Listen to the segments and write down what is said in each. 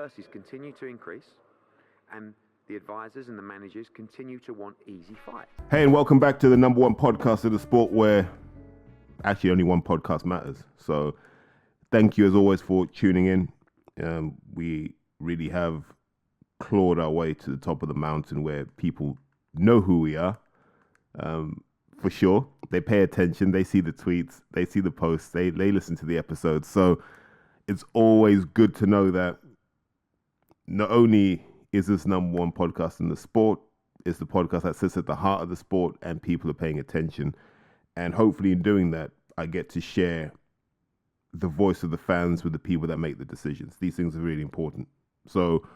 controversies continue to increase, and the advisors and the managers continue to want easy fights. Hey, and welcome back to the number one podcast of the sport, where actually only one podcast matters. So thank you as always for tuning in. We really have clawed our way to the top of the mountain where people know who we are. For sure. They pay attention. They see the tweets. They see the posts. They listen to the episodes. So it's always good to know that not only is this number one podcast in the sport, it's the podcast that sits at the heart of the sport and people are paying attention. And hopefully in doing that, I get to share the voice of the fans with the people that make the decisions. These things are really important. So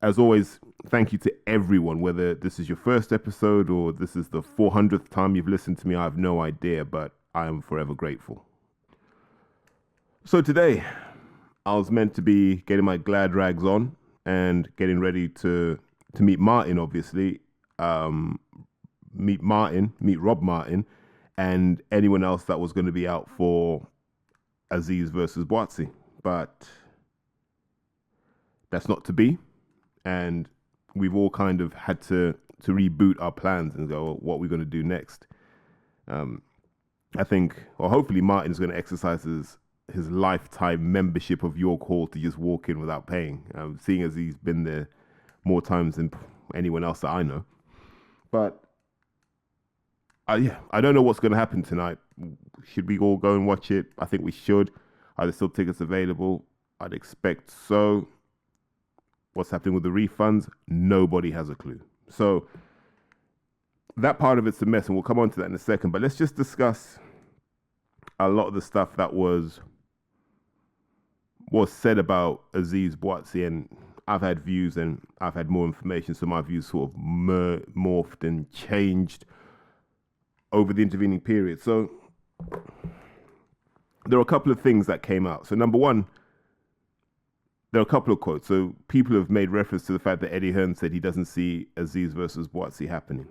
as always, thank you to everyone, whether this is your first episode or this is the 400th time you've listened to me. I have no idea, but I am forever grateful. So today, I was meant to be getting my glad rags on and getting ready to meet Martin, obviously. Meet Rob Martin, and anyone else that was going to be out for Aziz versus Boatsy. But that's not to be. And we've all kind of had to reboot our plans and go, what are we going to do next? I think, or hopefully Martin's going to exercise his lifetime membership of York Hall to just walk in without paying, seeing as he's been there more times than anyone else that I know. But I don't know what's going to happen tonight. Should we all go and watch it? I think we should. Are there still tickets available? I'd expect so. What's happening with the refunds? Nobody has a clue. So that part of it's a mess, and we'll come on to that in a second. But let's just discuss a lot of the stuff that was said about Aziz Boatsy, and I've had views and I've had more information, so my views sort of morphed and changed over the intervening period. So there are a couple of things that came out. So number one, there are a couple of quotes. So people have made reference to the fact that Eddie Hearn said he doesn't see Aziz versus Boatsy happening.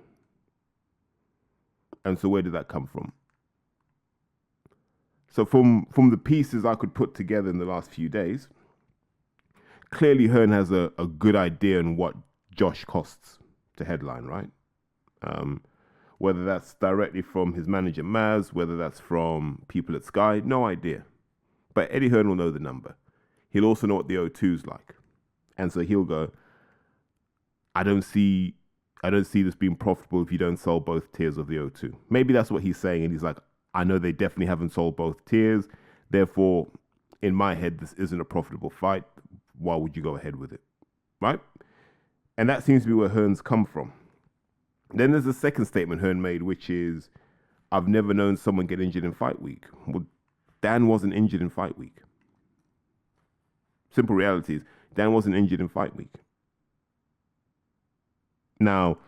And so where did that come from? So from the pieces I could put together in the last few days, clearly Hearn has a good idea on what Josh costs to headline, right? Whether that's directly from his manager Maz, whether that's from people at Sky, no idea. But Eddie Hearn will know the number. He'll also know what the O2's like. And so he'll go, I don't see this being profitable if you don't sell both tiers of the O2. Maybe that's what he's saying, and he's like, I know they definitely haven't sold both tiers. Therefore, in my head, this isn't a profitable fight. Why would you go ahead with it? Right? And that seems to be where Hearn's come from. Then there's a second statement Hearn made, which is, I've never known someone get injured in fight week. Well, Dan wasn't injured in fight week. Simple reality is, Dan wasn't injured in fight week. Now,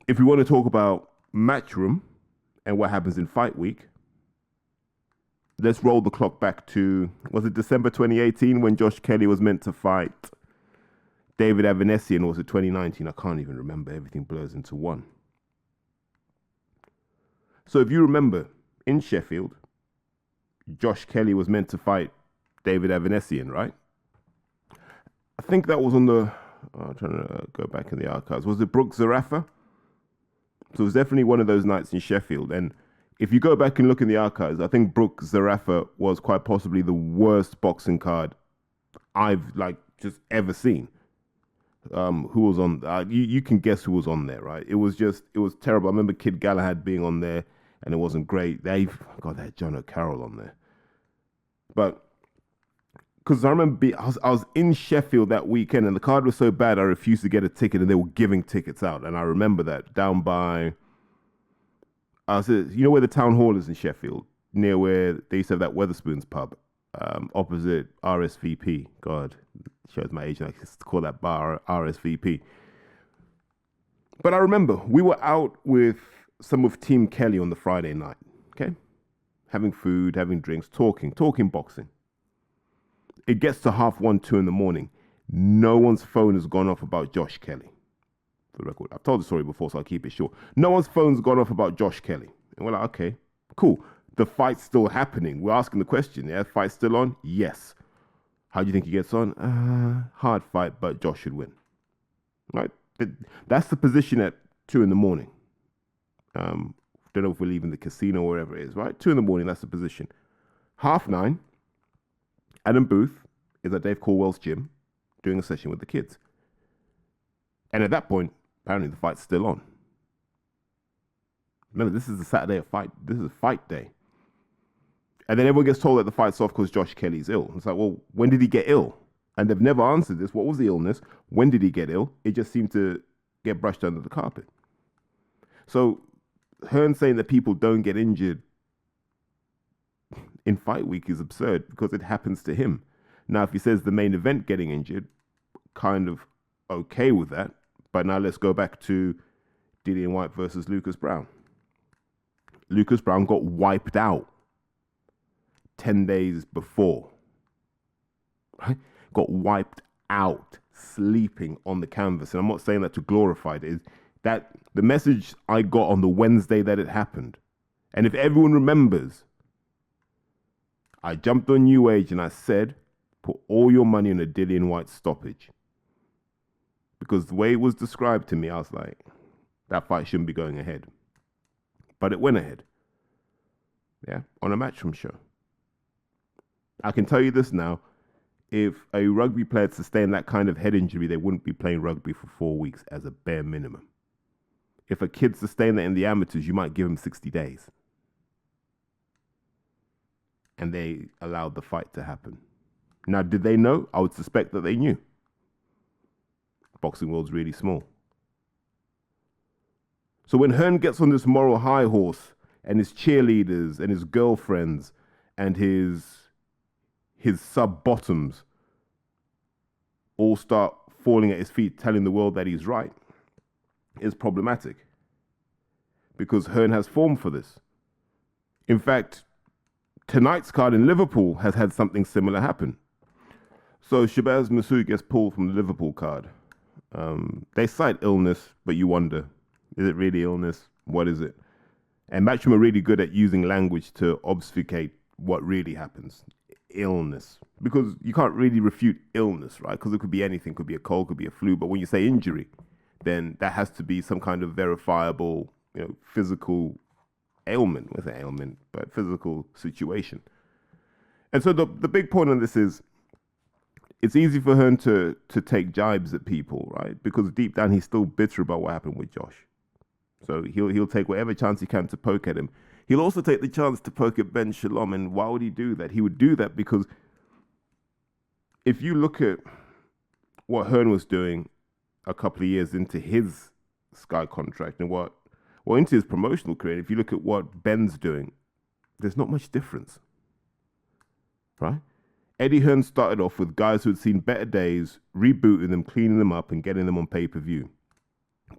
if we want to talk about Matchroom and what happens in fight week, let's roll the clock back to, was it December 2018 when Josh Kelly was meant to fight David Avanesian, or was it 2019? I can't even remember. Everything blurs into one. So if you remember, in Sheffield, Josh Kelly was meant to fight David Avanesian, right? I think that was on the, I'm trying to go back in the archives. Was it Brooks Zarafa? So it was definitely one of those nights in Sheffield. And if you go back and look in the archives, I think Brooks Zarafa was quite possibly the worst boxing card I've just ever seen. Who was on? You can guess who was on there, right? It was terrible. I remember Kid Galahad being on there, and it wasn't great. They had John O'Carroll on there, but because I remember I was in Sheffield that weekend, and the card was so bad I refused to get a ticket, and they were giving tickets out, and I remember that down by, you know where the town hall is in Sheffield, near where they used to have that Weatherspoons pub, opposite RSVP. God, shows my age. I used to call that bar RSVP. But I remember we were out with some of Team Kelly on the Friday night. Okay, having food, having drinks, talking boxing. It gets to 1:30, 2 in the morning. No one's phone has gone off about Josh Kelly. For the record, I've told the story before, so I'll keep it short. No one's phone's gone off about Josh Kelly. And we're like, okay, cool. The fight's still happening. We're asking the question, yeah, fight's still on? Yes. How do you think he gets on? Hard fight, but Josh should win. Right? That's the position at 2 in the morning. Don't know if we're leaving the casino or wherever it is, right? 2 in the morning, that's the position. 9:30, Adam Booth is at Dave Caldwell's gym doing a session with the kids. And at that point, apparently the fight's still on. Remember, this is the Saturday of fight. This is fight day. And then everyone gets told that the fight's off because Josh Kelly's ill. It's like, well, when did he get ill? And they've never answered this. What was the illness? When did he get ill? It just seemed to get brushed under the carpet. So Hearn saying that people don't get injured in fight week is absurd because it happens to him. Now, if he says the main event getting injured, kind of okay with that. But now let's go back to Dillian Whyte versus Lucas Browne. Lucas Browne got wiped out 10 days before. Right? Got wiped out sleeping on the canvas. And I'm not saying that to glorify it. Is that the message I got on the Wednesday that it happened. And if everyone remembers, I jumped on New Age and I said, put all your money on a Dillian Whyte stoppage. Because the way it was described to me, I was like, that fight shouldn't be going ahead. But it went ahead. Yeah, on a Matchroom show. I can tell you this now. If a rugby player had sustained that kind of head injury, they wouldn't be playing rugby for 4 weeks as a bare minimum. If a kid sustained that in the amateurs, you might give him 60 days. And they allowed the fight to happen. Now, did they know? I would suspect that they knew. Boxing world's really small. So when Hearn gets on this moral high horse and his cheerleaders and his girlfriends and his sub-bottoms all start falling at his feet, telling the world that he's right, is problematic. Because Hearn has form for this. In fact, tonight's card in Liverpool has had something similar happen. So Shabazz Massoud gets pulled from the Liverpool card. They cite illness, but you wonder, is it really illness? What is it? And Matchroom are really good at using language to obfuscate what really happens. Illness. Because you can't really refute illness, right? Because it could be anything. It could be a cold, could be a flu. But when you say injury, then that has to be some kind of verifiable, physical ailment. What's an ailment? But physical situation. And so the big point on this is, it's easy for Hearn to take jibes at people, right? Because deep down he's still bitter about what happened with Josh. So he'll take whatever chance he can to poke at him. He'll also take the chance to poke at Ben Shalom. And why would he do that? He would do that because if you look at what Hearn was doing a couple of years into his Sky contract and into his promotional career, if you look at what Ben's doing, there's not much difference, right? Eddie Hearn started off with guys who had seen better days, rebooting them, cleaning them up, and getting them on pay-per-view.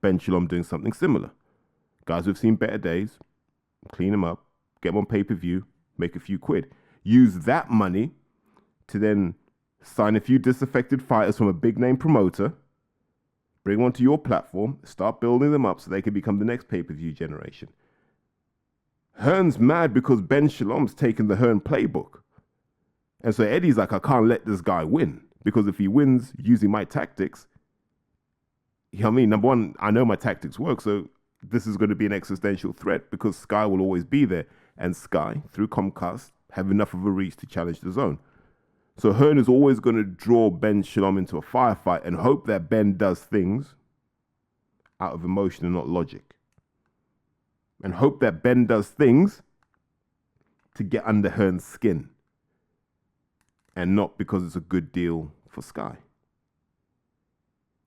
Ben Shalom doing something similar. Guys who've seen better days, clean them up, get them on pay-per-view, make a few quid. Use that money to then sign a few disaffected fighters from a big-name promoter, bring them onto your platform, start building them up so they can become the next pay-per-view generation. Hearn's mad because Ben Shalom's taken the Hearn playbook. And so Eddie's like, I can't let this guy win. Because if he wins using my tactics, number one, I know my tactics work. So this is going to be an existential threat because Sky will always be there. And Sky, through Comcast, have enough of a reach to challenge the zone. So Hearn is always going to draw Ben Shalom into a firefight and hope that Ben does things out of emotion and not logic. And hope that Ben does things to get under Hearn's skin. And not because it's a good deal for Sky.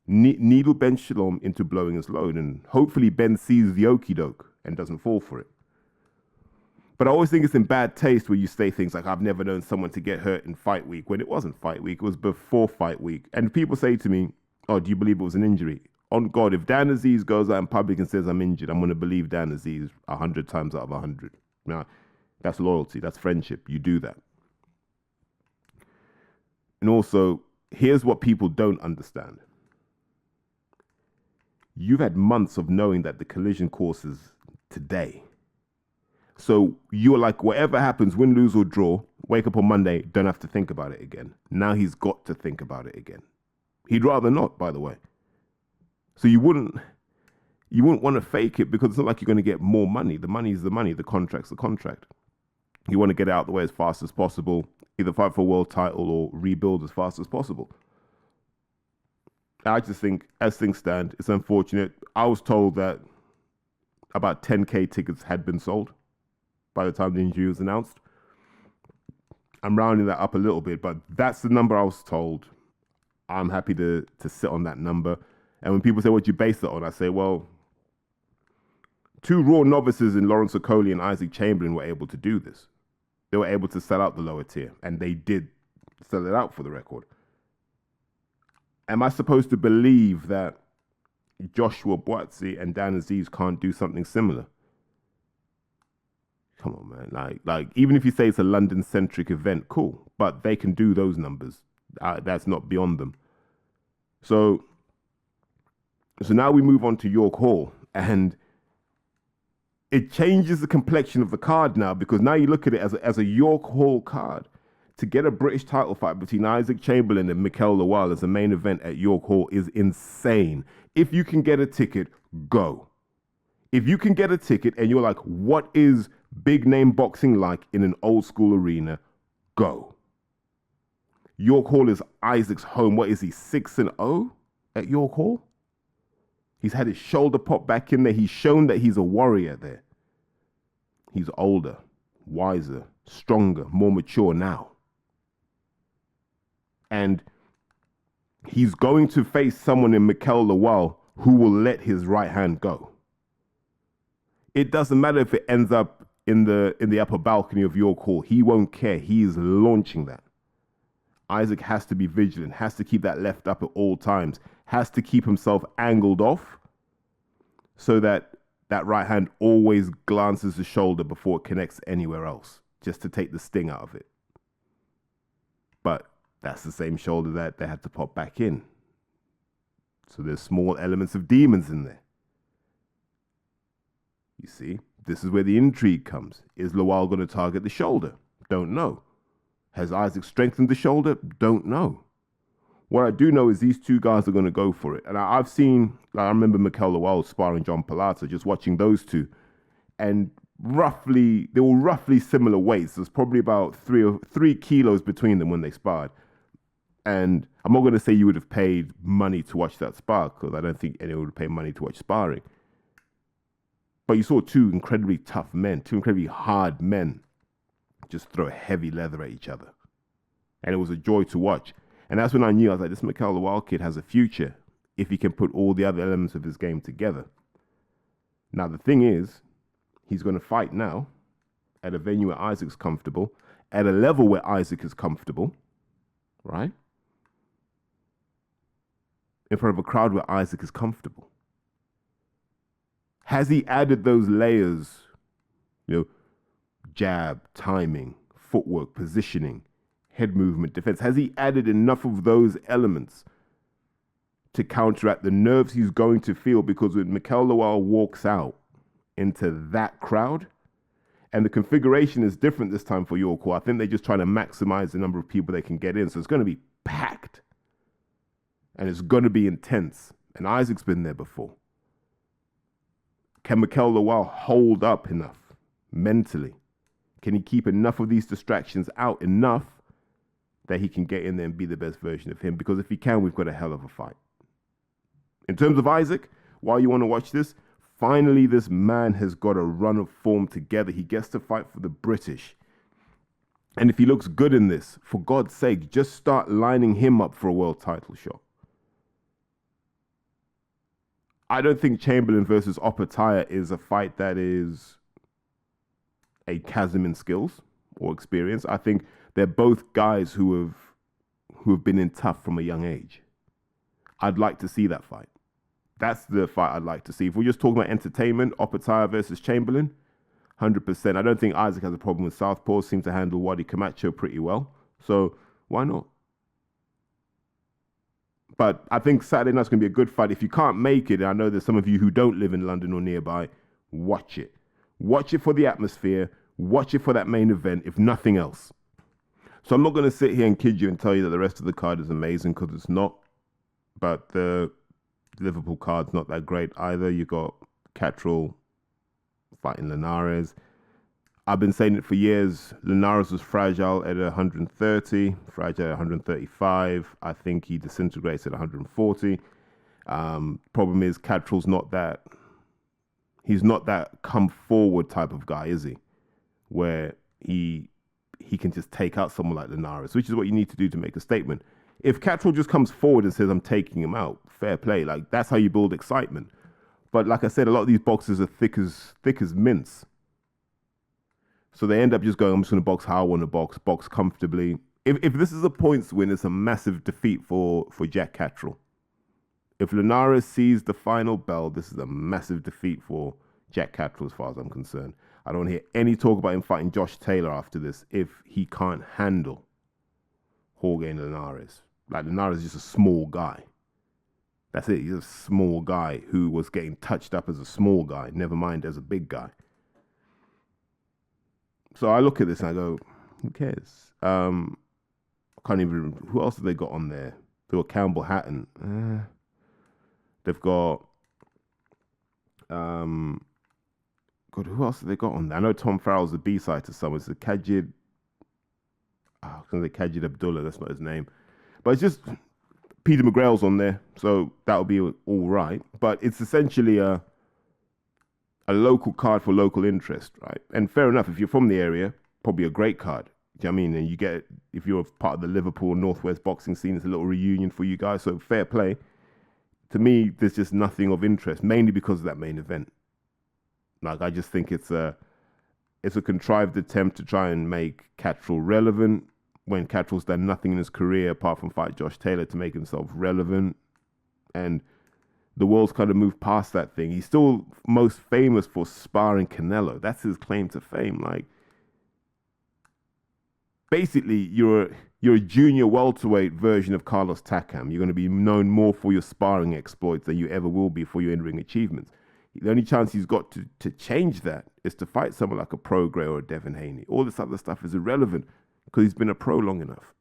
Needle Ben Shalom into blowing his load. And hopefully Ben sees the okie doke and doesn't fall for it. But I always think it's in bad taste when you say things like, I've never known someone to get hurt in fight week. When it wasn't fight week, it was before fight week. And people say to me, oh, do you believe it was an injury? On God, if Dan Aziz goes out in public and says I'm injured, I'm going to believe Dan Aziz 100 times out of 100. Now, that's loyalty. That's friendship. You do that. And also, here's what people don't understand. You've had months of knowing that the collision course is today. So you're like, whatever happens, win, lose, or draw, wake up on Monday, don't have to think about it again. Now he's got to think about it again. He'd rather not, by the way. So you wouldn't want to fake it, because it's not like you're going to get more money. The money is the money. The contract's the contract. You want to get it out of the way as fast as possible, either fight for a world title or rebuild as fast as possible. I just think, as things stand, it's unfortunate. I was told that about 10K tickets had been sold by the time the injury was announced. I'm rounding that up a little bit, but that's the number I was told. I'm happy to sit on that number. And when people say, what do you base it on? I say, well, 2 raw novices in Lawrence Okoli and Isaac Chamberlain were able to do this. They were able to sell out the lower tier, and they did sell it out, for the record. Am I supposed to believe that Joshua Buatsi and Dan Aziz can't do something similar? Come on, man. Like even if you say it's a London-centric event, cool. But they can do those numbers. That's not beyond them. So now we move on to York Hall, and it changes the complexion of the card now, because now you look at it as a York Hall card. To get a British title fight between Isaac Chamberlain and Mikel Lawal as a main event at York Hall is insane. If you can get a ticket, go. If you can get a ticket and you're like, what is big name boxing like in an old school arena? Go. York Hall is Isaac's home. What is he, 6-0 at York Hall? He's had his shoulder pop back in there. He's shown that he's a warrior there. He's older, wiser, stronger, more mature now. And he's going to face someone in Mikel Lawal who will let his right hand go. It doesn't matter if it ends up in the upper balcony of York Hall. He won't care. He is launching that. Isaac has to be vigilant, has to keep that left up at all times, has to keep himself angled off so that that right hand always glances the shoulder before it connects anywhere else, just to take the sting out of it. But that's the same shoulder that they had to pop back in. So there's small elements of demons in there. You see, this is where the intrigue comes. Is Lawal going to target the shoulder? Don't know. Has Isaac strengthened the shoulder? Don't know. What I do know is these two guys are going to go for it. And I've seen, I remember Mikel Lawal sparring John Palata, just watching those two. And they were roughly similar weights. There's probably about 3 kilos between them when they sparred. And I'm not going to say you would have paid money to watch that spar, because I don't think anyone would pay money to watch sparring. But you saw 2 incredibly tough men, 2 incredibly hard men just throw heavy leather at each other. And it was a joy to watch. And that's when I knew, I was like, this Mikel Lawal kid has a future if he can put all the other elements of his game together. Now, the thing is, he's going to fight now at a venue where Isaac's comfortable, at a level where Isaac is comfortable, right? In front of a crowd where Isaac is comfortable. Has he added those layers, jab, timing, footwork, positioning, head movement, defense? Has he added enough of those elements to counteract the nerves he's going to feel? Because when Mikel Lawal walks out into that crowd, and the configuration is different this time for York Hall, I think they're just trying to maximize the number of people they can get in. So it's going to be packed. And it's going to be intense. And Isaac's been there before. Can Mikel Lawal hold up enough mentally? Can he keep enough of these distractions out enough that he can get in there and be the best version of him? Because if he can, we've got a hell of a fight. In terms of Isaac, while you want to watch this, finally this man has got a run of form together. He gets to fight for the British. And if he looks good in this, for God's sake, just start lining him up for a world title shot. I don't think Chamberlain versus Opataya is a fight that is a chasm in skills or experience. I think they're both guys who have been in tough from a young age. I'd like to see that fight. That's the fight I'd like to see. If we're just talking about entertainment, Opataya versus Chamberlain, 100%. I don't think Isaac has a problem with southpaws. Seems to handle Wadi Camacho pretty well. So why not? But I think Saturday night's going to be a good fight. If you can't make it, and I know there's some of you who don't live in London or nearby, watch it. Watch it for the atmosphere. Watch it for that main event, if nothing else. So I'm not going to sit here and kid you and tell you that the rest of the card is amazing, because it's not. But the Liverpool card's not that great either. You got Catrell fighting Linares. I've been saying it for years. Linares was fragile at 130, fragile at 135. I think he disintegrates at 140. Problem is, Catrell's not that. He's not that come forward type of guy, is he? Where he can just take out someone like Linares, which is what you need to do to make a statement. If Catrell just comes forward and says, I'm taking him out, fair play. Like, that's how you build excitement. But like I said, a lot of these boxes are thick as mince. So they end up just going, I'm just going to box how I want to box comfortably. If this is a points win, it's a massive defeat for Jack Catrell. If Linares sees the final bell, this is a massive defeat for Jack Catrell as far as I'm concerned. I don't hear any talk about him fighting Josh Taylor after this if he can't handle Jorge Linares. Like, Linares is just a small guy. That's it. He's a small guy who was getting touched up as a small guy, never mind as a big guy. So I look at this and I go, who cares? I can't even. Who else have they got on there? They've got Campbell Hatton. They've got. God, who else have they got on there? I know Tom Farrell's the B-side to someone. It's a Kajid. I was going to say Kajid Abdullah. That's not his name. But it's just Peter McGrail's on there. So that'll be all right. But it's essentially a local card for local interest, right? And fair enough, if you're from the area, probably a great card. Do you know what I mean? And you get, if you're part of the Liverpool Northwest boxing scene, it's a little reunion for you guys. So fair play. To me, there's just nothing of interest, mainly because of that main event. Like, I just think it's a contrived attempt to try and make Catrell relevant when Catrell's done nothing in his career apart from fight Josh Taylor to make himself relevant. And the world's kind of moved past that thing. He's still most famous for sparring Canelo. That's his claim to fame. Like, basically, you're a junior welterweight version of Carlos Takam. You're going to be known more for your sparring exploits than you ever will be for your in-ring achievements. The only chance he's got to change that is to fight someone like a Prograis or a Devin Haney. All this other stuff is irrelevant because he's been a pro long enough.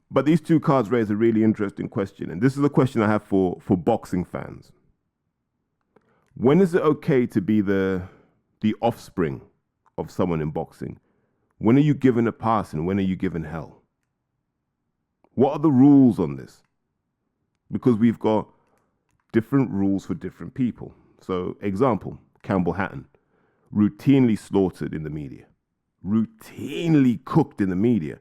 But these two cards raise a really interesting question, and this is a question I have for boxing fans. When is it okay to be the offspring of someone in boxing? When are you given a pass and when are you given hell? What are the rules on this? Because we've got different rules for different people. So, example, Campbell Hatton, routinely slaughtered in the media, routinely cooked in the media.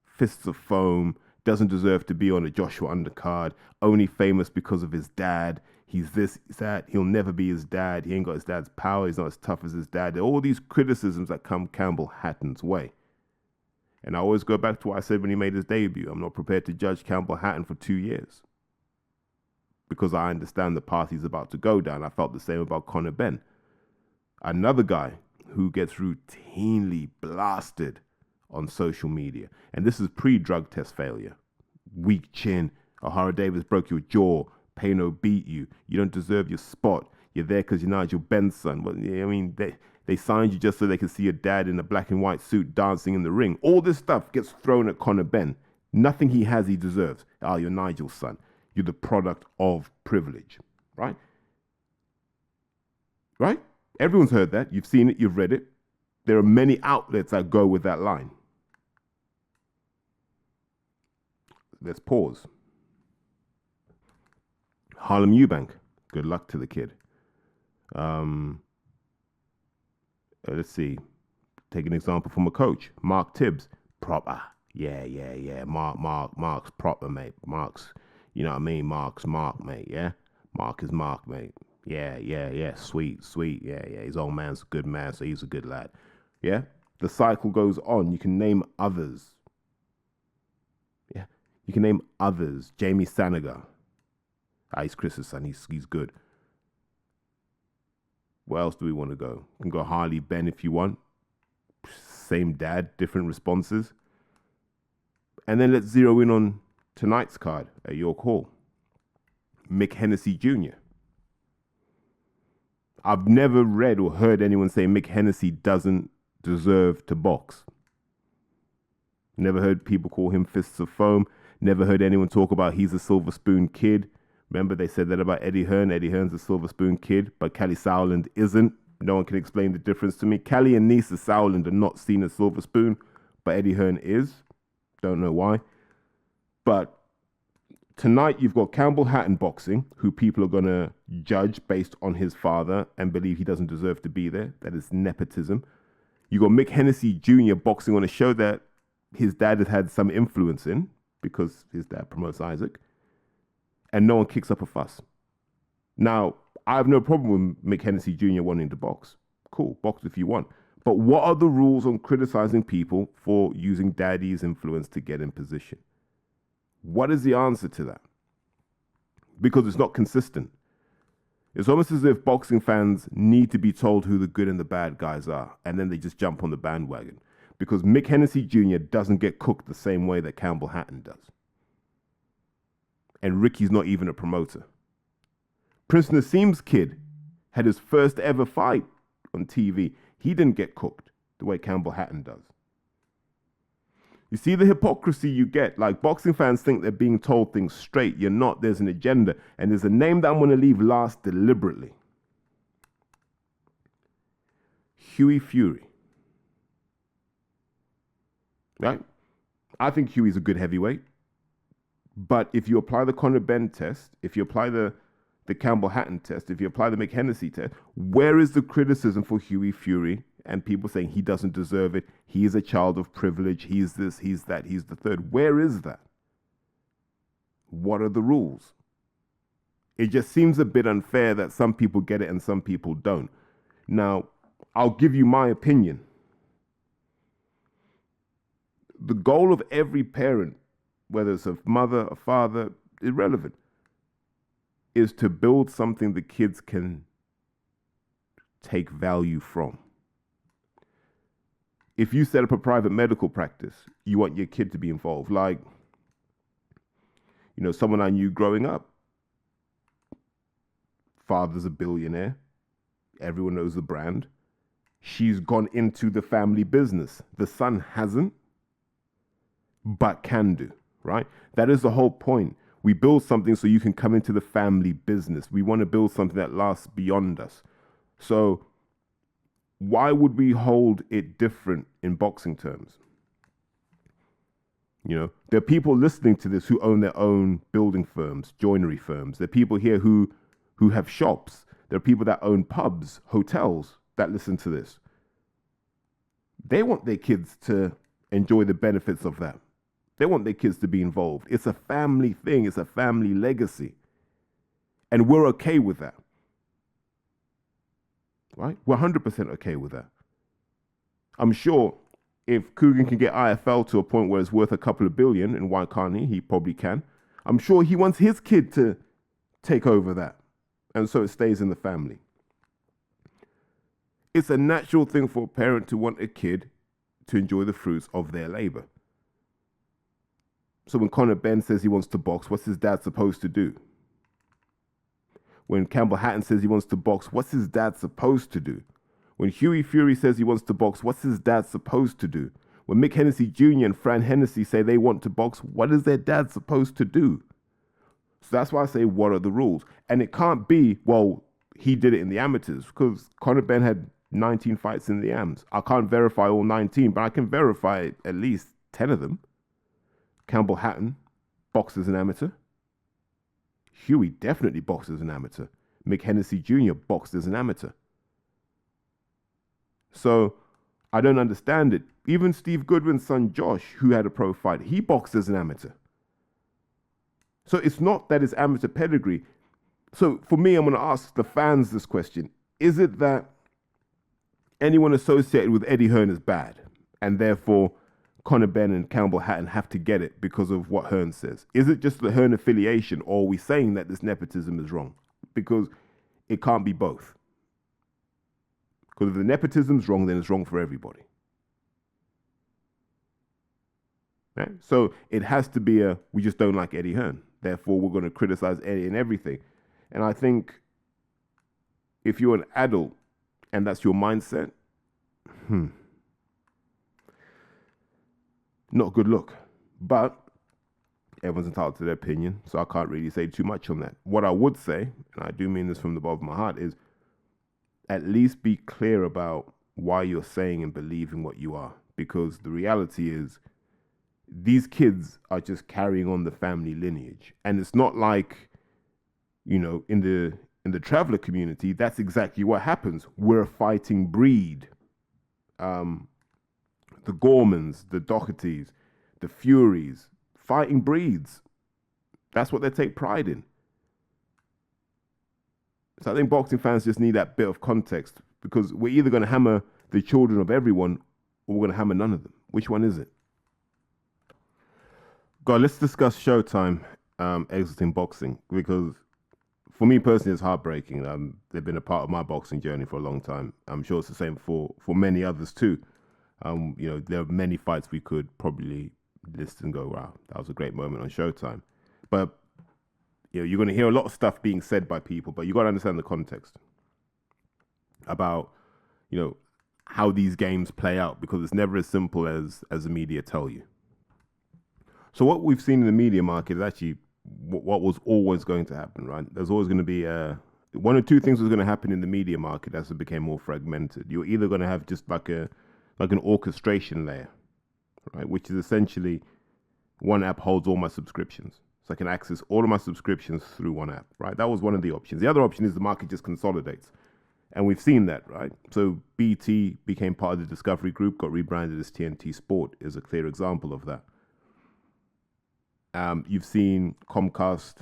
Fists of foam, doesn't deserve to be on a Joshua undercard, only famous because of his dad. He's this, he's that, he'll never be his dad, he ain't got his dad's power, he's not as tough as his dad. There are all these criticisms that come Campbell Hatton's way. And I always go back to what I said when he made his debut. I'm not prepared to judge Campbell Hatton for 2 years because I understand the path he's about to go down. I felt the same about Conor Benn. Another guy who gets routinely blasted on social media. And this is pre-drug test failure. Weak chin. O'Hara Davis broke your jaw. Payno beat you. You don't deserve your spot. You're there because you're Nigel Benn's son. Well, I mean, they signed you just so they could see your dad in a black and white suit dancing in the ring. All this stuff gets thrown at Conor Benn. Nothing he has, he deserves. Oh, you're Nigel's son. You're the product of privilege. Right? Right? Everyone's heard that. You've seen it. You've read it. There are many outlets that go with that line. Let's pause. Harlem Eubank. Good luck to the kid. Let's see. Take an example from a coach. Mark Tibbs. Proper. Yeah. Mark's proper, mate. Mark's, you know what I mean? Mark's Mark, mate, yeah? Mark is Mark, mate. Yeah. Sweet. Yeah. His old man's a good man, so he's a good lad. Yeah? The cycle goes on. You can name others. Yeah? You can name others. Jamie Sanaga. He's Chris's son. He's good. Where else do we want to go? You can go Harley Ben if you want. Same dad, different responses. And then let's zero in on tonight's card at York Hall. Mick Hennessy Jr. I've never read or heard anyone say Mick Hennessy doesn't deserve to box. Never heard people call him Fists of Foam. Never heard anyone talk about he's a silver spoon kid. Remember, they said that about Eddie Hearn. Eddie Hearn's a silver spoon kid, but Callie Sowland isn't. No one can explain the difference to me. Callie and Nisa Sowland are not seen as silver spoon, but Eddie Hearn is. Don't know why. But tonight you've got Campbell Hatton boxing, who people are going to judge based on his father and believe he doesn't deserve to be there. That is nepotism. You got Mick Hennessy Jr. boxing on a show that his dad has had some influence in because his dad promotes Isaac. And no one kicks up a fuss. Now, I have no problem with Mick Hennessy Jr. wanting to box. Cool, box if you want. But what are the rules on criticizing people for using daddy's influence to get in position? What is the answer to that? Because it's not consistent. It's almost as if boxing fans need to be told who the good and the bad guys are, and then they just jump on the bandwagon. Because Mick Hennessy Jr. doesn't get cooked the same way that Campbell Hatton does. And Ricky's not even a promoter. Prince Nassim's kid had his first ever fight on TV. He didn't get cooked the way Campbell Hatton does. You see the hypocrisy you get. Like, boxing fans think they're being told things straight. You're not. There's an agenda. And there's a name that I'm going to leave last deliberately. Hughie Fury. Right? I think Hughie's a good heavyweight. But if you apply the Conor Benn test, if you apply the Campbell Hatton test, if you apply the Mick Hennessy test, where is the criticism for Hughie Fury and people saying he doesn't deserve it? He is a child of privilege. He's this, he's that, he's the third. Where is that? What are the rules? It just seems a bit unfair that some people get it and some people don't. Now, I'll give you my opinion. The goal of every parent, whether it's a mother, a father, irrelevant, is to build something the kids can take value from. If you set up a private medical practice, you want your kid to be involved. Like, you know, someone I knew growing up, father's a billionaire. Everyone knows the brand. She's gone into the family business. The son hasn't, but can do, right? That is the whole point. We build something so you can come into the family business. We want to build something that lasts beyond us. So why would we hold it different in boxing terms? You know, there are people listening to this who own their own building firms, joinery firms. There are people here who have shops. There are people that own pubs, hotels that listen to this. They want their kids to enjoy the benefits of that. They want their kids to be involved. It's a family thing. It's a family legacy. And we're okay with that. Right? We're 100% okay with that. I'm sure if Coogan can get IFL to a point where it's worth a couple of billion, and why can't he? He probably can. I'm sure he wants his kid to take over that. And so it stays in the family. It's a natural thing for a parent to want a kid to enjoy the fruits of their labor. So when Conor Benn says he wants to box, what's his dad supposed to do? When Campbell Hatton says he wants to box, what's his dad supposed to do? When Hughie Fury says he wants to box, what's his dad supposed to do? When Mick Hennessy Jr. and Fran Hennessy say they want to box, what is their dad supposed to do? So that's why I say, what are the rules? And it can't be, well, he did it in the amateurs, because Conor Benn had 19 fights in the AMs. I can't verify all 19, but I can verify at least 10 of them. Campbell Hatton boxed as an amateur. Hughie definitely boxed as an amateur. Mick Hennessy Jr. boxed as an amateur. So I don't understand it. Even Steve Goodwin's son Josh, who had a pro fight, he boxed as an amateur. So it's not that it's amateur pedigree. So for me, I'm going to ask the fans this question. Is it that anyone associated with Eddie Hearn is bad, and therefore Conor Benn and Campbell Hatton have to get it because of what Hearn says? Is it just the Hearn affiliation, or are we saying that this nepotism is wrong? Because it can't be both. Because if the nepotism's wrong, then it's wrong for everybody. Right? So it has to be we just don't like Eddie Hearn. Therefore, we're going to criticize Eddie and everything. And I think if you're an adult and that's your mindset, not a good look. But everyone's entitled to their opinion, so I can't really say too much on that. What I would say, and I do mean this from the bottom of my heart, is at least be clear about why you're saying and believing what you are. Because the reality is, these kids are just carrying on the family lineage. And it's not like, in the traveler community, that's exactly what happens. We're a fighting breed. The Gormans, the Dohertys, the Furies, fighting breeds. That's what they take pride in. So I think boxing fans just need that bit of context, because we're either going to hammer the children of everyone or we're going to hammer none of them. Which one is it? God, let's discuss Showtime exiting boxing, because for me personally, it's heartbreaking. They've been a part of my boxing journey for a long time. I'm sure it's the same for many others too. There are many fights we could probably list and go, wow, that was a great moment on Showtime. But you're going to hear a lot of stuff being said by people, but you got to understand the context about how these games play out, because it's never as simple as the media tell you. So what we've seen in the media market is actually what was always going to happen, right? There's always going to be one or two things was going to happen in the media market as it became more fragmented. You're either going to have just like an orchestration layer, right? Which is essentially one app holds all my subscriptions. So I can access all of my subscriptions through one app, right? That was one of the options. The other option is the market just consolidates. And we've seen that, right? So BT became part of the Discovery Group, got rebranded as TNT Sport, is a clear example of that. You've seen Comcast,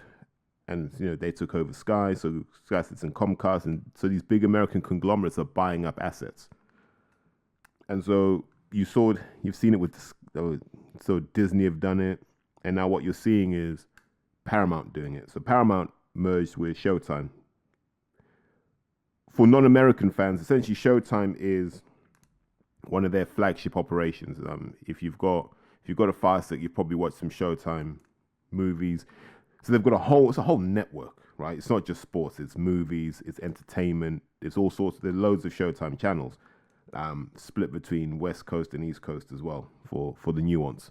and they took over Sky, so Sky sits in Comcast, and so these big American conglomerates are buying up assets. And so you've seen it with so Disney have done it, and now what you're seeing is Paramount doing it. So Paramount merged with Showtime. For non-American fans, essentially Showtime is one of their flagship operations. If you've got a Fire Stick, you've probably watched some Showtime movies. So they've got it's a whole network, right? It's not just sports, it's movies, it's entertainment, it's all sorts. There's loads of Showtime channels, split between West Coast and East Coast as well for the nuance.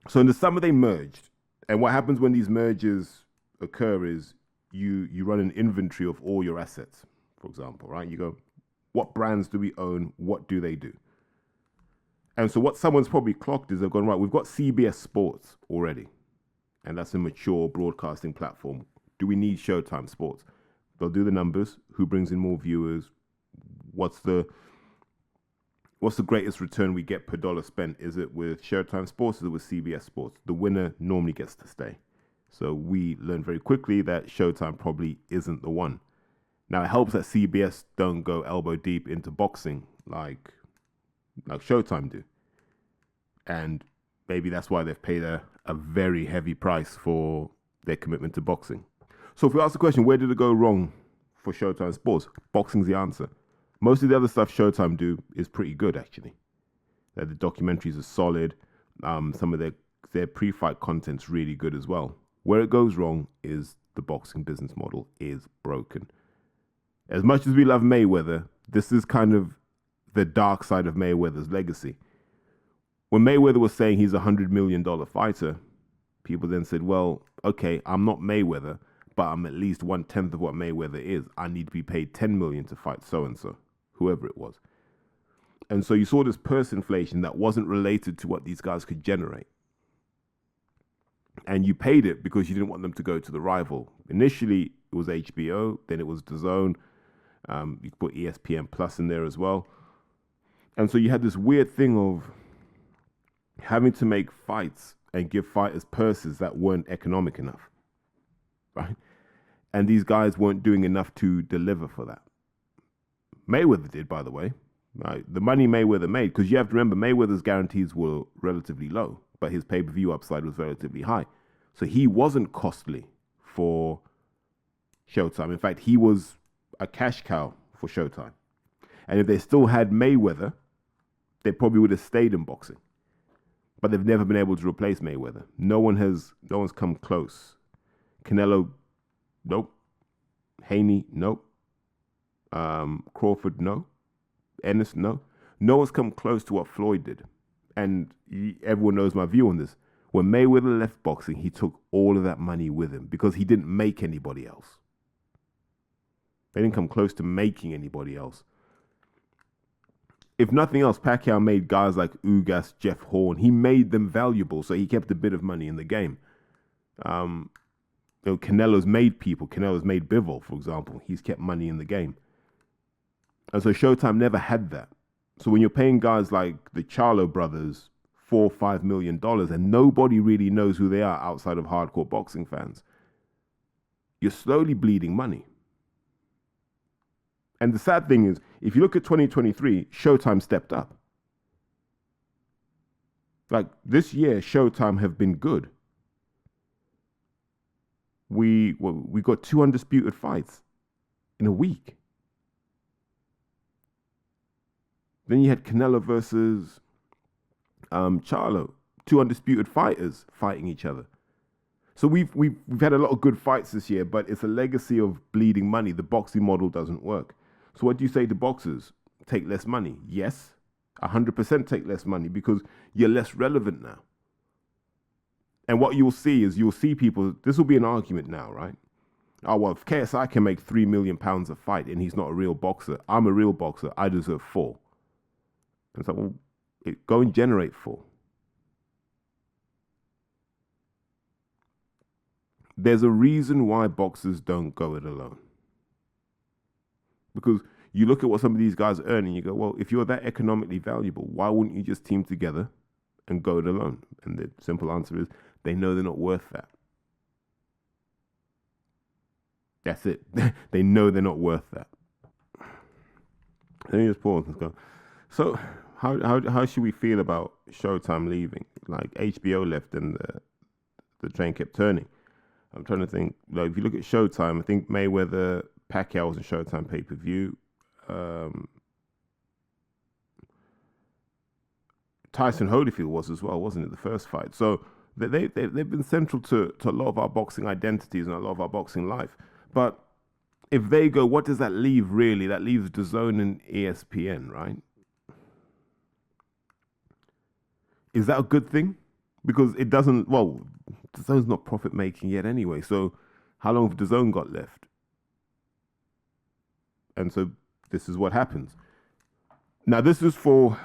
So in the summer they merged, and what happens when these mergers occur is you run an inventory of all your assets, for example, right? You go, what brands do we own? What do they do? And so what someone's probably clocked is they've gone, right, we've got CBS Sports already, and that's a mature broadcasting platform. Do we need Showtime Sports? They'll do the numbers. Who brings in more viewers? What's the greatest return we get per dollar spent? Is it with Showtime Sports or is it with CBS Sports? The winner normally gets to stay. So we learned very quickly that Showtime probably isn't the one. Now it helps that CBS don't go elbow deep into boxing like Showtime do. And maybe that's why they've paid a very heavy price for their commitment to boxing. So if we ask the question, where did it go wrong for Showtime Sports? Boxing's the answer. Most of the other stuff Showtime do is pretty good, actually. The documentaries are solid. Some of their pre-fight content's really good as well. Where it goes wrong is the boxing business model is broken. As much as we love Mayweather, this is kind of the dark side of Mayweather's legacy. When Mayweather was saying he's a $100 million fighter, people then said, well, okay, I'm not Mayweather, but I'm at least 1/10 of what Mayweather is. I need to be paid $10 million to fight so-and-so, whoever it was. And so you saw this purse inflation that wasn't related to what these guys could generate. And you paid it because you didn't want them to go to the rival. Initially, it was HBO, then it was DAZN. You could put ESPN Plus in there as well. And so you had this weird thing of having to make fights and give fighters purses that weren't economic enough, right? And these guys weren't doing enough to deliver for that. Mayweather did, by the way. Right? The money Mayweather made, because you have to remember, Mayweather's guarantees were relatively low, but his pay-per-view upside was relatively high. So he wasn't costly for Showtime. In fact, he was a cash cow for Showtime. And if they still had Mayweather, they probably would have stayed in boxing. But they've never been able to replace Mayweather. No one's come close. Canelo, nope. Haney, nope. Crawford, no. Ennis, no. No one's come close to what Floyd did. and everyone knows my view on this. When Mayweather left boxing, he took all of that money with him because he didn't make anybody else. They didn't come close to making anybody else. If nothing else, Pacquiao made guys like Ugas, Jeff Horn. He made them valuable, so he kept a bit of money in the game. Canelo's made people. Canelo's made Bivol, for example. He's kept money in the game. And so Showtime never had that. So when you're paying guys like the Charlo brothers $4 or $5 million and nobody really knows who they are outside of hardcore boxing fans, you're slowly bleeding money. And the sad thing is, if you look at 2023, Showtime stepped up. Like this year, Showtime have been good. We got 2 undisputed fights in a week. Then you had Canelo versus Charlo, 2 undisputed fighters fighting each other. So we've had a lot of good fights this year, but it's a legacy of bleeding money. The boxing model doesn't work. So what do you say to boxers? Take less money? Yes, 100% take less money because you're less relevant now. And what you'll see is people, this will be an argument now, right? Oh, well, if KSI can make £3 million a fight and he's not a real boxer, I'm a real boxer, I deserve 4. And it's like, well, go and generate 4. There's a reason why boxers don't go it alone. Because you look at what some of these guys earn and you go, well, if you're that economically valuable, why wouldn't you just team together and go it alone? And the simple answer is they know they're not worth that. That's it. They know they're not worth that. Let me just pause and go. So how should we feel about Showtime leaving? Like HBO left and the train kept turning. I'm trying to think. Like if you look at Showtime, I think Mayweather, Pacquiao was a Showtime pay-per-view. Tyson Holyfield was as well, wasn't it? The first fight. So they've been central to a lot of our boxing identities and a lot of our boxing life. But if they go, what does that leave really? That leaves DAZN and ESPN, right? Is that a good thing? Because it doesn't, well, DAZN's not profit making yet anyway. So how long have DAZN got left? And so this is what happens. Now this is for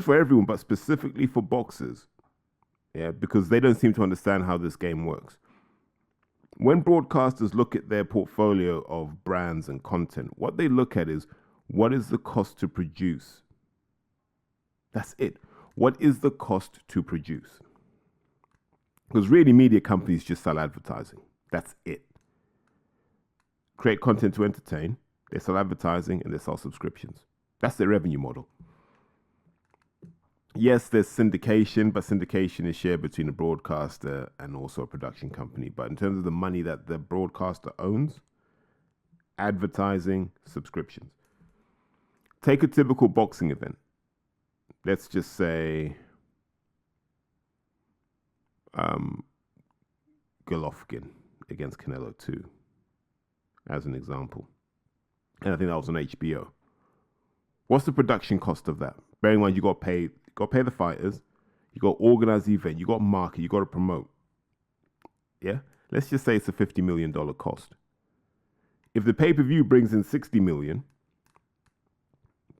everyone, but specifically for boxers. Yeah, because they don't seem to understand how this game works. When broadcasters look at their portfolio of brands and content, what they look at is what is the cost to produce? That's it. What is the cost to produce? Because really media companies just sell advertising. That's it. Create content to entertain, they sell advertising, and they sell subscriptions. That's their revenue model. Yes, there's syndication, but syndication is shared between a broadcaster and also a production company. But in terms of the money that the broadcaster owns, advertising, subscriptions. Take a typical boxing event. Let's just say Golovkin against Canelo 2, as an example. And I think that was on HBO. What's the production cost of that? Bearing in mind, you got to pay the fighters, you got to organize the event, you got to market, you got to promote. Yeah? Let's just say it's a $50 million cost. If the pay-per-view brings in 60 million,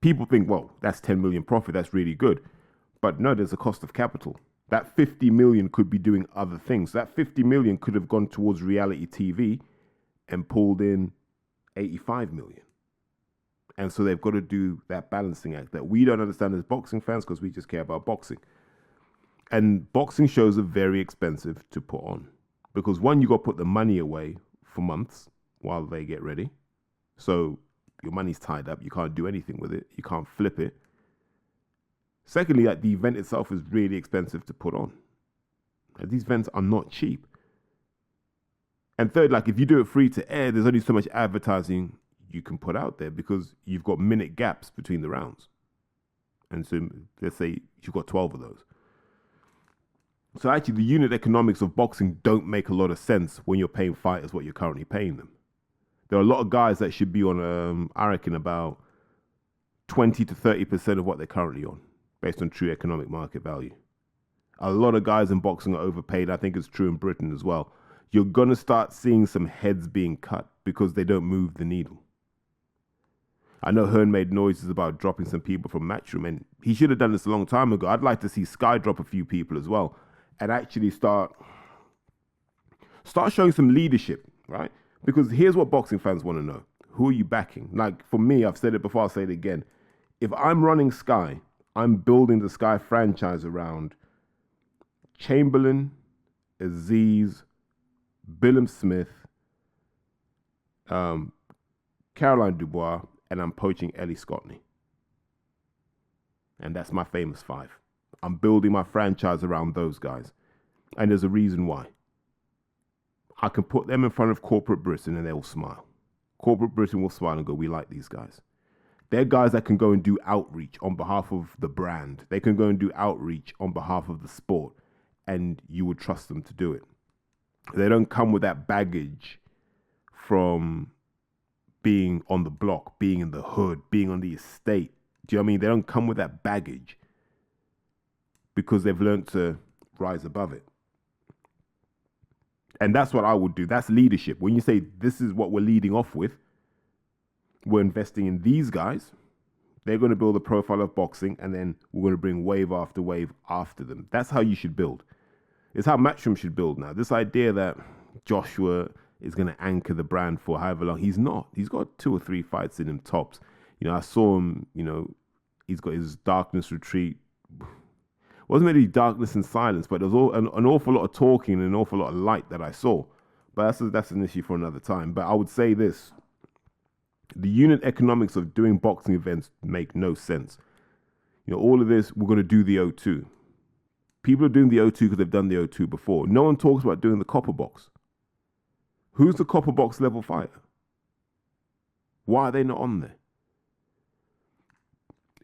people think, well, that's 10 million profit, that's really good. But no, there's a cost of capital. That 50 million could be doing other things. That 50 million could have gone towards reality TV and pulled in 85 million. And so they've got to do that balancing act that we don't understand as boxing fans because we just care about boxing. And boxing shows are very expensive to put on because one, you got to put the money away for months while they get ready. So your money's tied up. You can't do anything with it. You can't flip it. Secondly, like the event itself is really expensive to put on. And these events are not cheap. And third, like if you do it free to air, there's only so much advertising you can put out there because you've got minute gaps between the rounds. And so let's say you've got 12 of those. So actually the unit economics of boxing don't make a lot of sense when you're paying fighters what you're currently paying them. There are a lot of guys that should be on, I reckon, about 20 to 30% of what they're currently on, based on true economic market value. A lot of guys in boxing are overpaid. I think it's true in Britain as well. You're going to start seeing some heads being cut because they don't move the needle. I know Hearn made noises about dropping some people from Matchroom, and he should have done this a long time ago. I'd like to see Sky drop a few people as well and actually start showing some leadership, right? Because here's what boxing fans want to know. Who are you backing? Like, for me, I've said it before, I'll say it again. If I'm running Sky, I'm building the Sky franchise around Chamberlain, Aziz, Billum Smith, Caroline Dubois, and I'm poaching Ellie Scotney. And that's my famous five. I'm building my franchise around those guys. And there's a reason why. I can put them in front of corporate Britain and they will smile. Corporate Britain will smile and go, we like these guys. They're guys that can go and do outreach on behalf of the brand. They can go and do outreach on behalf of the sport. And you would trust them to do it. They don't come with that baggage from being on the block, being in the hood, being on the estate. Do you know what I mean? They don't come with that baggage because they've learned to rise above it. And that's what I would do. That's leadership. When you say this is what we're leading off with, we're investing in these guys. They're going to build a profile of boxing, and then we're going to bring wave after wave after them. That's how you should build. It's how Matchroom should build now. This idea that Joshua is going to anchor the brand for however long. He's not. He's got 2 or 3 fights in him tops. You know, I saw him, you know, he's got his darkness retreat. It wasn't really darkness and silence, but there was an awful lot of talking and an awful lot of light that I saw. But that's an issue for another time. But I would say this. The unit economics of doing boxing events make no sense. You know, all of this, we're going to do the O2. People are doing the O2 because they've done the O2 before. No one talks about doing the copper box. Who's the copper box level fighter? Why are they not on there?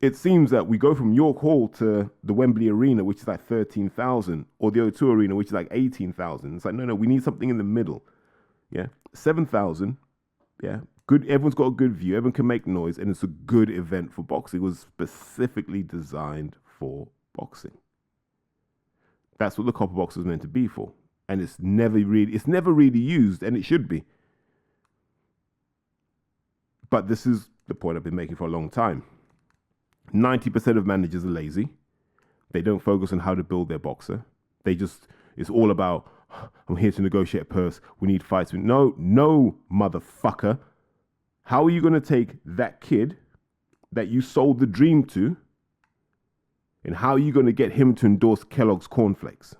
It seems that we go from York Hall to the Wembley Arena, which is like 13,000, or the O2 Arena, which is like 18,000. It's like, no, we need something in the middle. Yeah, 7,000. Yeah, good. Everyone's got a good view. Everyone can make noise, and it's a good event for boxing. It was specifically designed for boxing. That's what the copper box was meant to be for, and it's never really used, and it should be. But this is the point I've been making for a long time. 90% of managers are lazy. They don't focus on how to build their boxer. It's all about, I'm here to negotiate a purse. We need fights. No, motherfucker. How are you going to take that kid that you sold the dream to, and how are you going to get him to endorse Kellogg's cornflakes?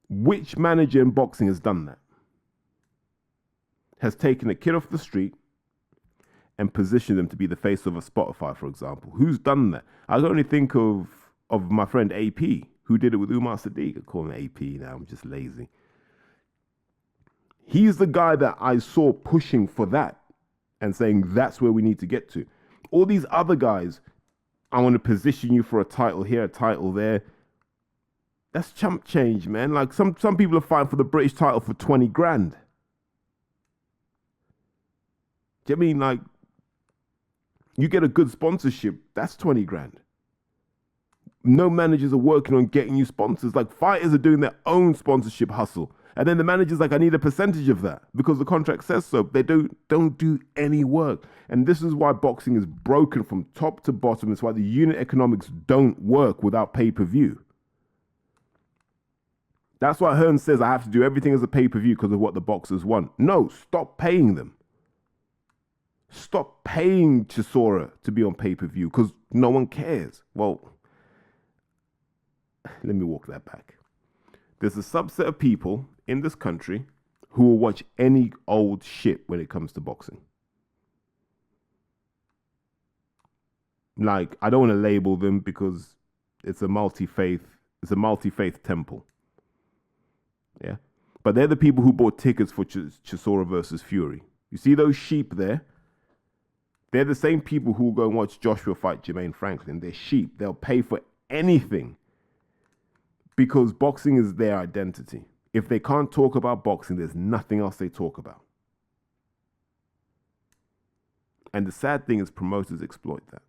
Which manager in boxing has done that? Has taken a kid off the street and positioned them to be the face of a Spotify, for example. Who's done that? I can only think of my friend AP, who did it with Umar Sadiq. I call him AP now, I'm just lazy. He's the guy that I saw pushing for that and saying that's where we need to get to. All these other guys, I want to position you for a title here, a title there. That's chump change, man. Like some people are fighting for the British title for 20 grand. Do you mean like you get a good sponsorship, that's 20 grand. No managers are working on getting you sponsors. Like fighters are doing their own sponsorship hustle. And then the manager's like, I need a percentage of that because the contract says so. They don't do any work. And this is why boxing is broken from top to bottom. It's why the unit economics don't work without pay-per-view. That's why Hearn says I have to do everything as a pay-per-view because of what the boxers want. No, stop paying them. Stop paying Chisora to be on pay-per-view because no one cares. Well, let me walk that back. There's a subset of people in this country who will watch any old shit when it comes to boxing. Like, I don't want to label them because it's a multi-faith temple. Yeah. But they're the people who bought tickets for Chisora versus Fury. You see those sheep there? They're the same people who will go and watch Joshua fight Jermaine Franklin. They're sheep. They'll pay for anything because boxing is their identity. If they can't talk about boxing, there's nothing else they talk about. And the sad thing is promoters exploit that.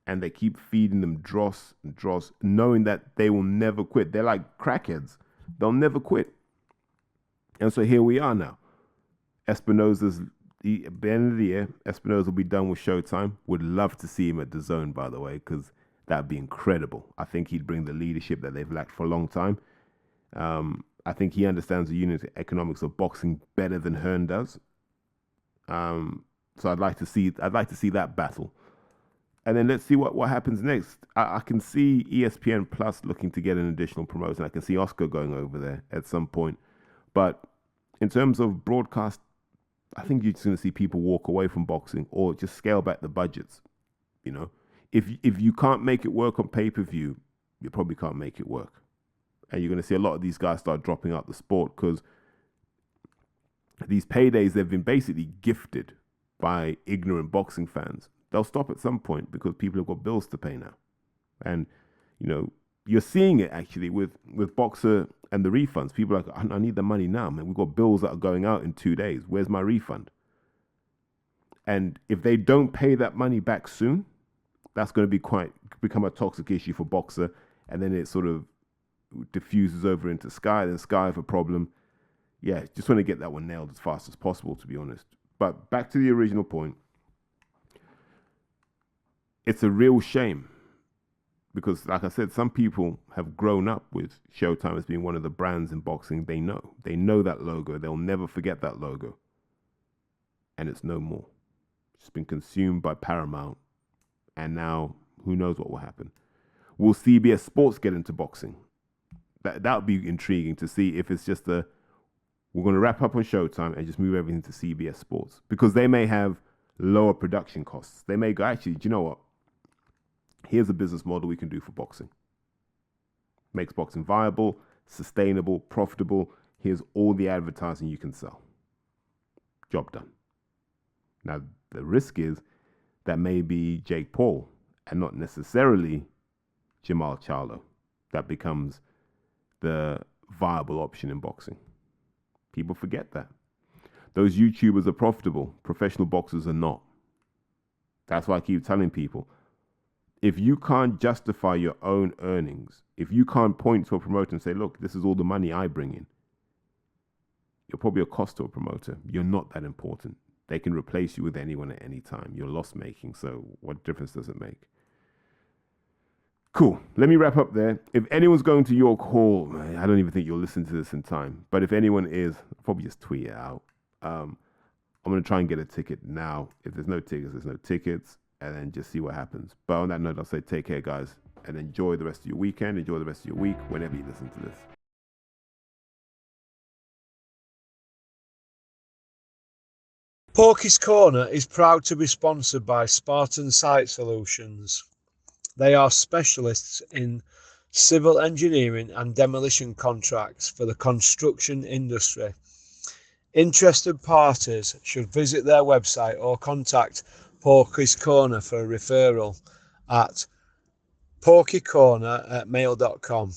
And they keep feeding them dross and dross, knowing that they will never quit. They're like crackheads. They'll never quit. And so here we are now. Espinosa's, at the end of the year, Espinosa will be done with Showtime. Would love to see him at DAZN, by the way, because that'd be incredible. I think he'd bring the leadership that they've lacked for a long time. I think he understands the unit economics of boxing better than Hearn does. So I'd like to see that battle. And then let's see what happens next. I can see ESPN Plus looking to get an additional promotion. I can see Oscar going over there at some point. But in terms of broadcast, I think you're just going to see people walk away from boxing or just scale back the budgets. You know, if you can't make it work on pay-per-view, you probably can't make it work. And you're going to see a lot of these guys start dropping out the sport because these paydays, they've been basically gifted by ignorant boxing fans. They'll stop at some point because people have got bills to pay now. And, you know, you're seeing it actually with Boxer and the refunds. People are like, I need the money now, man. We've got bills that are going out in 2 days. Where's my refund? And if they don't pay that money back soon, that's going to become a toxic issue for Boxer. And then it sort of diffuses over into Sky. Then Sky have a problem. Yeah, just want to get that one nailed as fast as possible, to be honest. But back to the original point. It's a real shame because, like I said, some people have grown up with Showtime as being one of the brands in boxing they know. They know that logo. They'll never forget that logo. And it's no more. It's been consumed by Paramount. And now, who knows what will happen. Will CBS Sports get into boxing? That would be intriguing to see if it's just we're going to wrap up on Showtime and just move everything to CBS Sports. Because they may have lower production costs. They may go, actually, do you know what? Here's a business model we can do for boxing. Makes boxing viable, sustainable, profitable. Here's all the advertising you can sell. Job done. Now, the risk is that may be Jake Paul and not necessarily Jamal Charlo. That becomes the viable option in boxing. People forget that. Those YouTubers are profitable. Professional boxers are not. That's why I keep telling people, if you can't justify your own earnings, if you can't point to a promoter and say, look, this is all the money I bring in, you're probably a cost to a promoter. You're not that important. They can replace you with anyone at any time. You're loss making, so what difference does it make? Cool. Let me wrap up there. If anyone's going to York Hall, I don't even think you'll listen to this in time, but if anyone is, I'll probably just tweet it out. I'm going to try and get a ticket now. If there's no tickets, there's no tickets. And then just see what happens. But on that note, I'll say take care, guys, and enjoy the rest of your weekend. Enjoy the rest of your week whenever you listen to this. Porky's Corner is proud to be sponsored by Spartan Site Solutions. They are specialists in civil engineering and demolition contracts for the construction industry. Interested parties should visit their website or contact Porky's Corner for a referral at porkycorner@mail.com.